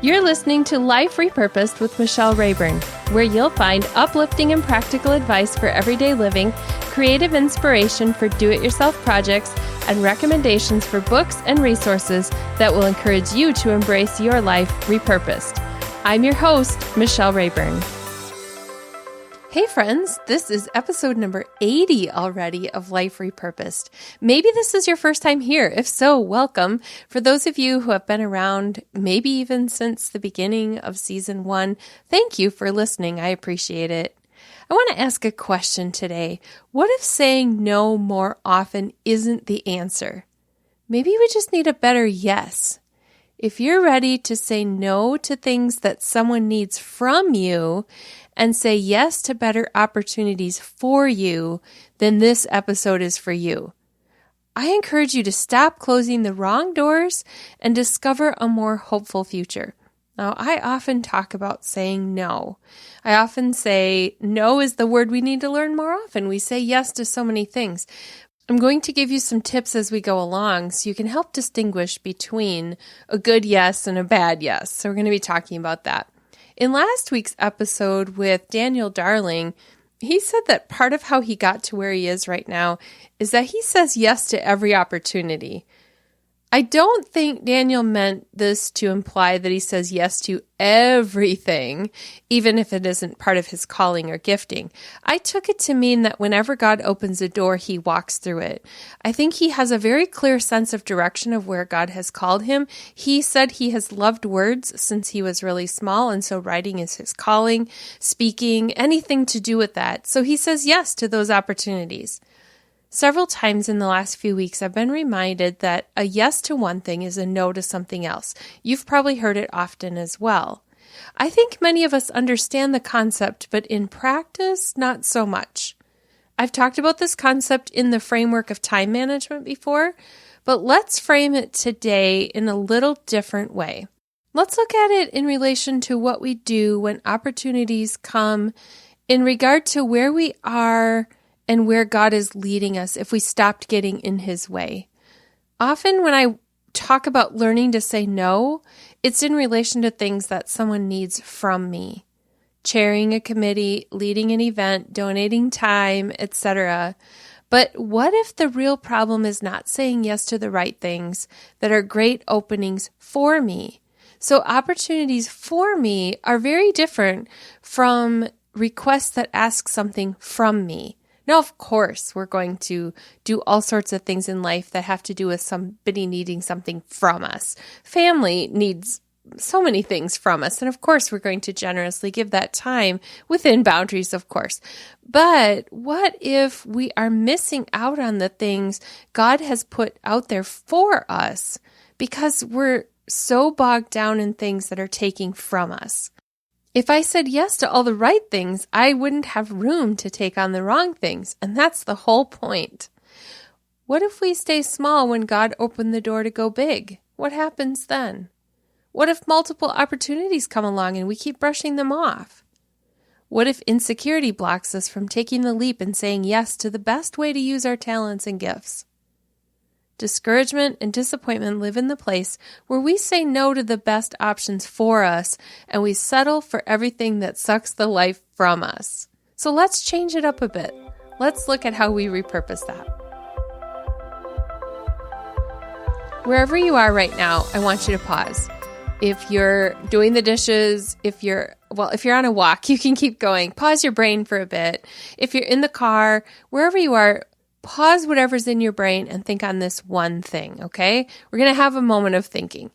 You're listening to Life Repurposed with Michelle Rayburn, where you'll find uplifting and practical advice for everyday living, creative inspiration for do-it-yourself projects, and recommendations for books and resources that will encourage you to embrace your life repurposed. I'm your host, Michelle Rayburn. Hey friends, this is episode number 80 already of Life Repurposed. Maybe this is your first time here. If so, welcome. For those of you who have been around, maybe even since the beginning of season 1, thank you for listening. I appreciate it. I want to ask a question today. What if saying no more often isn't the answer? Maybe we just need a better yes. If you're ready to say no to things that someone needs from you and say yes to better opportunities for you, then this episode is for you. I encourage you to stop closing the wrong doors and discover a more hopeful future. Now, I often talk about saying no. I often say no is the word we need to learn more often. We say yes to so many things. I'm going to give you some tips as we go along so you can help distinguish between a good yes and a bad yes. So we're going to be talking about that. In last week's episode with Daniel Darling, he said that part of how he got to where he is right now is that he says yes to every opportunity. I don't think Daniel meant this to imply that he says yes to everything, even if it isn't part of his calling or gifting. I took it to mean that whenever God opens a door, he walks through it. I think he has a very clear sense of direction of where God has called him. He said he has loved words since he was really small, and so writing is his calling, speaking, anything to do with that. So he says yes to those opportunities. Several times in the last few weeks, I've been reminded that a yes to one thing is a no to something else. You've probably heard it often as well. I think many of us understand the concept, but in practice, not so much. I've talked about this concept in the framework of time management before, but let's frame it today in a little different way. Let's look at it in relation to what we do when opportunities come in regard to where we are and where God is leading us if we stopped getting in His way. Often when I talk about learning to say no, it's in relation to things that someone needs from me. Chairing a committee, leading an event, donating time, etc. But what if the real problem is not saying yes to the right things that are great openings for me? So opportunities for me are very different from requests that ask something from me. Now, of course, we're going to do all sorts of things in life that have to do with somebody needing something from us. Family needs so many things from us. And of course, we're going to generously give that time within boundaries, of course. But what if we are missing out on the things God has put out there for us because we're so bogged down in things that are taking from us? If I said yes to all the right things, I wouldn't have room to take on the wrong things, and that's the whole point. What if we stay small when God opened the door to go big? What happens then? What if multiple opportunities come along and we keep brushing them off? What if insecurity blocks us from taking the leap and saying yes to the best way to use our talents and gifts? Discouragement and disappointment live in the place where we say no to the best options for us and we settle for everything that sucks the life from us. So let's change it up a bit. Let's look at how we repurpose that. Wherever you are right now, I want you to pause. If you're doing the dishes, if you're on a walk, you can keep going. Pause your brain for a bit. If you're in the car, wherever you are, pause whatever's in your brain and think on this one thing, okay? We're going to have a moment of thinking.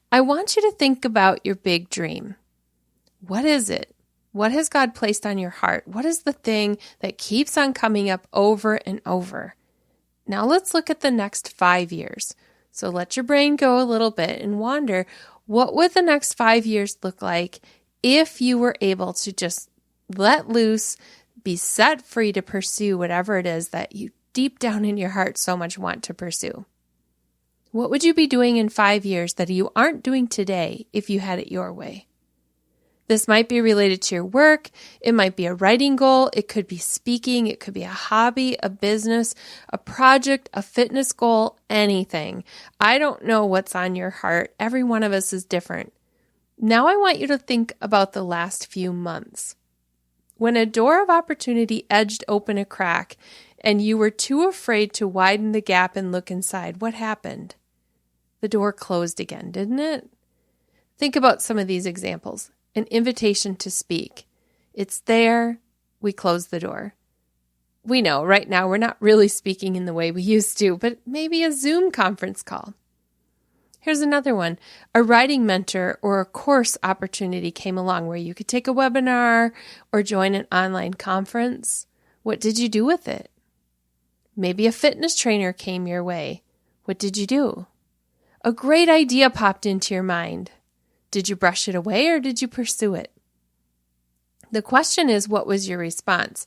I want you to think about your big dream. What is it? What has God placed on your heart? What is the thing that keeps on coming up over and over? Now let's look at the next 5 years. So let your brain go a little bit and wonder, what would the next 5 years look like if you were able to just let loose, be set free to pursue whatever it is that you deep down in your heart so much want to pursue? What would you be doing in 5 years that you aren't doing today if you had it your way? This might be related to your work. It might be a writing goal. It could be speaking. It could be a hobby, a business, a project, a fitness goal, anything. I don't know what's on your heart. Every one of us is different. Now I want you to think about the last few months. When a door of opportunity edged open a crack and you were too afraid to widen the gap and look inside, what happened? The door closed again, didn't it? Think about some of these examples. An invitation to speak. It's there, we close the door. We know right now we're not really speaking in the way we used to, but maybe a Zoom conference call. Here's another one. A writing mentor or a course opportunity came along where you could take a webinar or join an online conference. What did you do with it? Maybe a fitness trainer came your way. What did you do? A great idea popped into your mind. Did you brush it away or did you pursue it? The question is, what was your response?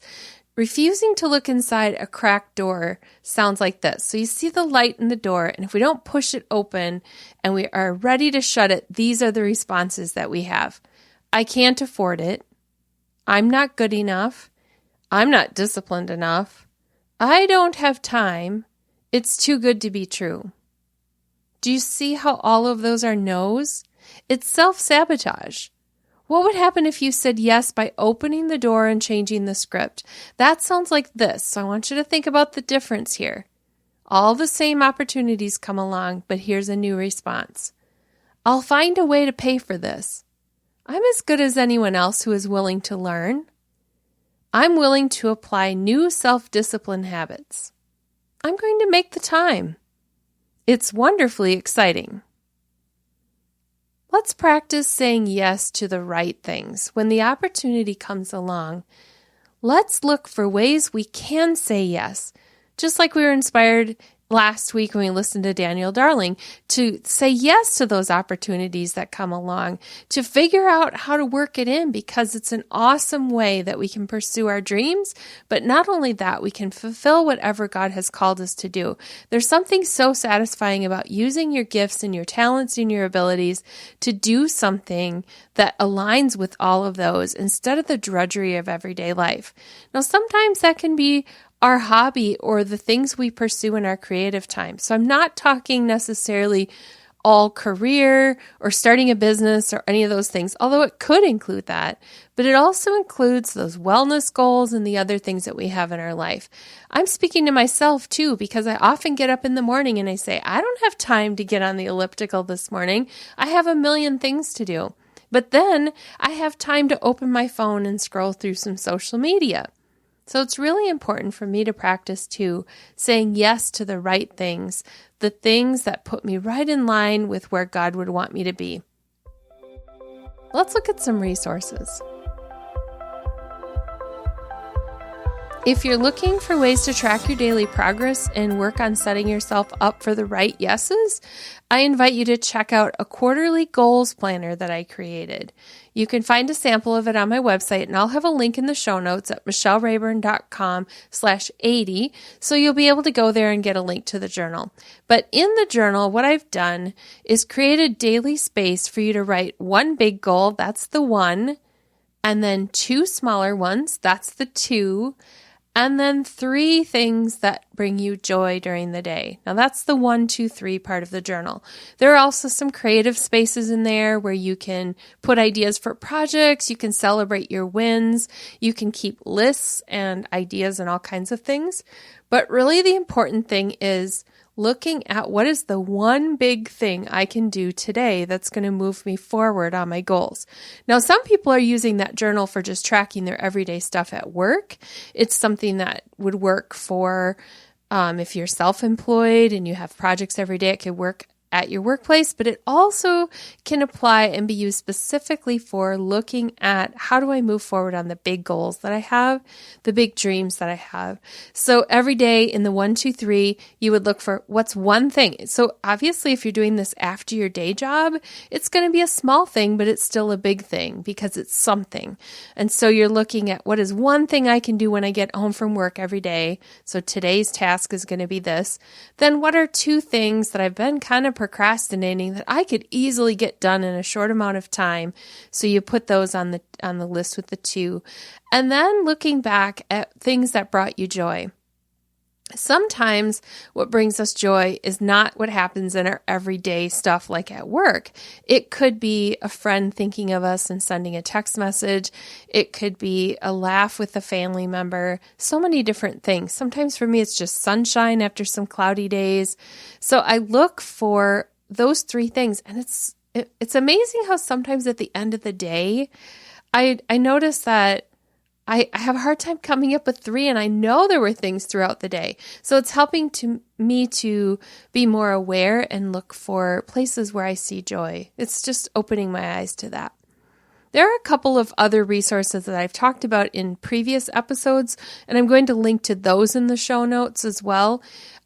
Refusing to look inside a cracked door sounds like this. So you see the light in the door, and if we don't push it open and we are ready to shut it, these are the responses that we have. I can't afford it. I'm not good enough. I'm not disciplined enough. I don't have time. It's too good to be true. Do you see how all of those are no's? It's self-sabotage. What would happen if you said yes by opening the door and changing the script? That sounds like this, so I want you to think about the difference here. All the same opportunities come along, but here's a new response. I'll find a way to pay for this. I'm as good as anyone else who is willing to learn. I'm willing to apply new self-discipline habits. I'm going to make the time. It's wonderfully exciting. Let's practice saying yes to the right things. When the opportunity comes along, let's look for ways we can say yes. Just like we were inspired last week when we listened to Daniel Darling, to say yes to those opportunities that come along, to figure out how to work it in, because it's an awesome way that we can pursue our dreams. But not only that, we can fulfill whatever God has called us to do. There's something so satisfying about using your gifts and your talents and your abilities to do something that aligns with all of those instead of the drudgery of everyday life. Now, sometimes that can be our hobby or the things we pursue in our creative time. So I'm not talking necessarily all career or starting a business or any of those things, although it could include that, but it also includes those wellness goals and the other things that we have in our life. I'm speaking to myself too, because I often get up in the morning and I say, I don't have time to get on the elliptical this morning. I have a million things to do. But then I have time to open my phone and scroll through some social media. So it's really important for me to practice too, saying yes to the right things, the things that put me right in line with where God would want me to be. Let's look at some resources. If you're looking for ways to track your daily progress and work on setting yourself up for the right yeses, I invite you to check out a quarterly goals planner that I created. You can find a sample of it on my website, and I'll have a link in the show notes at michellerayburn.com/80, so you'll be able to go there and get a link to the journal. But in the journal, what I've done is create a daily space for you to write one big goal, that's the 1, and then 2 smaller ones, that's the 2, and then 3 things that bring you joy during the day. Now that's the 1, 2, 3 part of the journal. There are also some creative spaces in there where you can put ideas for projects, you can celebrate your wins, you can keep lists and ideas and all kinds of things. But really the important thing is looking at what is the one big thing I can do today that's going to move me forward on my goals. Now, some people are using that journal for just tracking their everyday stuff at work. It's something that would work for if you're self-employed and you have projects every day. It could work at your workplace, but it also can apply and be used specifically for looking at how do I move forward on the big goals that I have, the big dreams that I have. So every day in the 1, 2, 3, you would look for what's one thing. So obviously if you're doing this after your day job, it's going to be a small thing, but it's still a big thing because it's something. And so you're looking at what is one thing I can do when I get home from work every day. So today's task is going to be this. Then what are 2 things that I've been kind of procrastinating that I could easily get done in a short amount of time? So you put those on the list with the 2. And then looking back at things that brought you joy. Sometimes what brings us joy is not what happens in our everyday stuff like at work. It could be a friend thinking of us and sending a text message. It could be a laugh with a family member. So many different things. Sometimes for me, it's just sunshine after some cloudy days. So I look for those three things. And it's amazing how sometimes at the end of the day, I notice that I have a hard time coming up with three, and I know there were things throughout the day. So it's helping me to be more aware and look for places where I see joy. It's just opening my eyes to that. There are a couple of other resources that I've talked about in previous episodes, and I'm going to link to those in the show notes as well.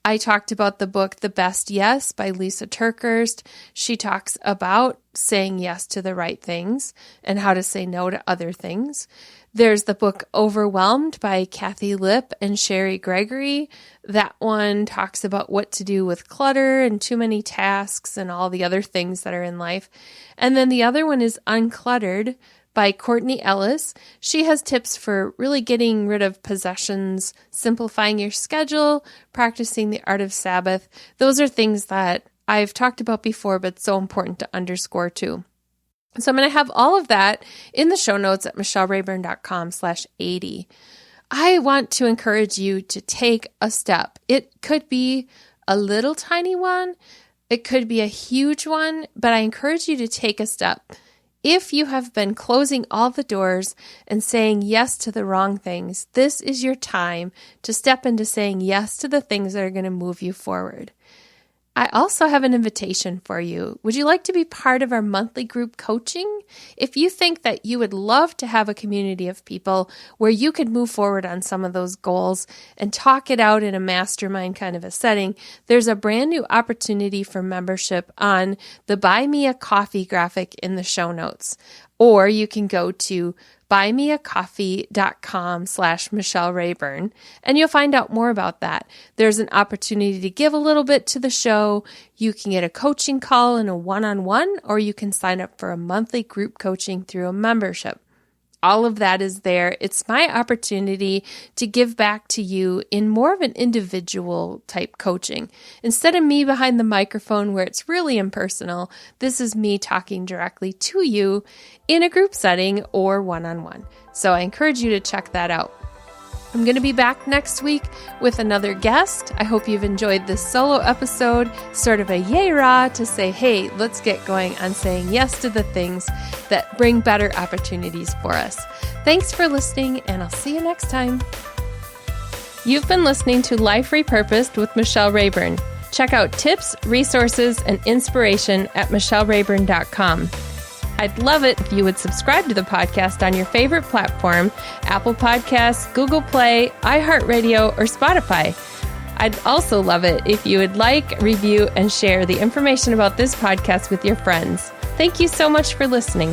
I talked about the book The Best Yes by Lisa TerKeurst. She talks about saying yes to the right things and how to say no to other things. There's the book Overwhelmed by Kathy Lipp and Sherry Gregory. That one talks about what to do with clutter and too many tasks and all the other things that are in life. And then the other one is Uncluttered by Courtney Ellis. She has tips for really getting rid of possessions, simplifying your schedule, practicing the art of Sabbath. Those are things that I've talked about before, but so important to underscore too. So I'm going to have all of that in the show notes at michellerayburn.com/80. I want to encourage you to take a step. It could be a little tiny one. It could be a huge one, but I encourage you to take a step. If you have been closing all the doors and saying yes to the wrong things, this is your time to step into saying yes to the things that are going to move you forward. I also have an invitation for you. Would you like to be part of our monthly group coaching? If you think that you would love to have a community of people where you could move forward on some of those goals and talk it out in a mastermind kind of a setting, there's a brand new opportunity for membership on the Buy Me a Coffee graphic in the show notes. Or you can go to buymeacoffee.com/Michelle Rayburn, and you'll find out more about that. There's an opportunity to give a little bit to the show. You can get a coaching call and a one-on-one, or you can sign up for a monthly group coaching through a membership. All of that is there. It's my opportunity to give back to you in more of an individual type coaching. Instead of me behind the microphone where it's really impersonal, this is me talking directly to you in a group setting or one-on-one. So I encourage you to check that out. I'm going to be back next week with another guest. I hope you've enjoyed this solo episode, sort of a yay rah to say, hey, let's get going on saying yes to the things that bring better opportunities for us. Thanks for listening, and I'll see you next time. You've been listening to Life Repurposed with Michelle Rayburn. Check out tips, resources, and inspiration at michellerayburn.com. I'd love it if you would subscribe to the podcast on your favorite platform, Apple Podcasts, Google Play, iHeartRadio, or Spotify. I'd also love it if you would like, review, and share the information about this podcast with your friends. Thank you so much for listening.